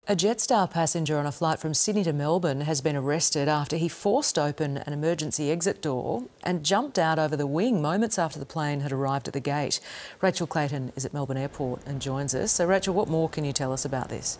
A Jetstar passenger on a flight from Sydney to Melbourne has been arrested after he forced open an emergency exit door and jumped out over the wing moments after the plane had arrived at the gate. Rachel Clayton is at Melbourne Airport and joins us. So Rachel, what more can you tell us about this?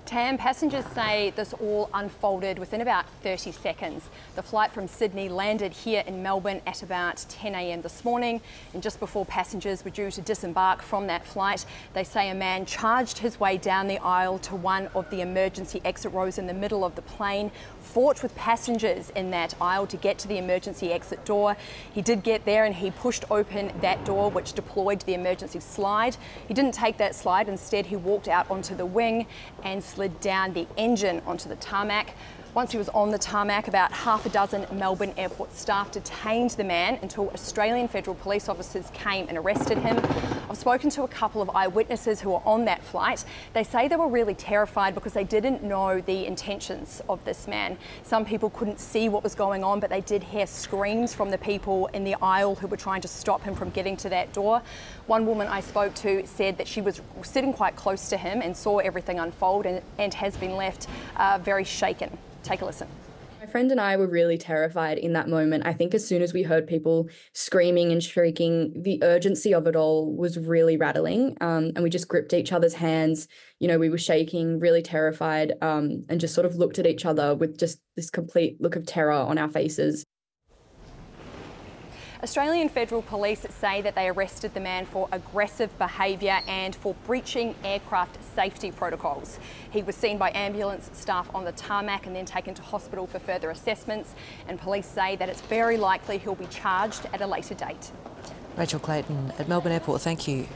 Tam, passengers say this all unfolded within about 30 seconds. The flight from Sydney landed here in Melbourne at about 10 a.m. this morning, and just before passengers were due to disembark from that flight, they say a man charged his way down the aisle to one of the emergency exit rows in the middle of the plane, fought with passengers in that aisle to get to the emergency exit door. He did get there and he pushed open that door, which deployed the emergency slide. He didn't take that slide. Instead, he walked out onto the wing and slid down the engine onto the tarmac. Once he was on the tarmac, about half a dozen Melbourne Airport staff detained the man until Australian federal police officers came and arrested him. I've spoken to a couple of eyewitnesses who were on that flight. They say they were really terrified because they didn't know the intentions of this man. Some people couldn't see what was going on, but they did hear screams from the people in the aisle who were trying to stop him from getting to that door. One woman I spoke to said that she was sitting quite close to him and saw everything unfold and has been left very shaken. Take a listen. My friend and I were really terrified in that moment. I think as soon as we heard people screaming and shrieking, the urgency of it all was really rattling, and we just gripped each other's hands. You know, we were shaking, really terrified, and just sort of looked at each other with just this complete look of terror on our faces. Australian Federal Police say that they arrested the man for aggressive behaviour and for breaching aircraft safety protocols. He was seen by ambulance staff on the tarmac and then taken to hospital for further assessments, and police say that it's very likely he'll be charged at a later date. Rachel Clayton at Melbourne Airport, thank you.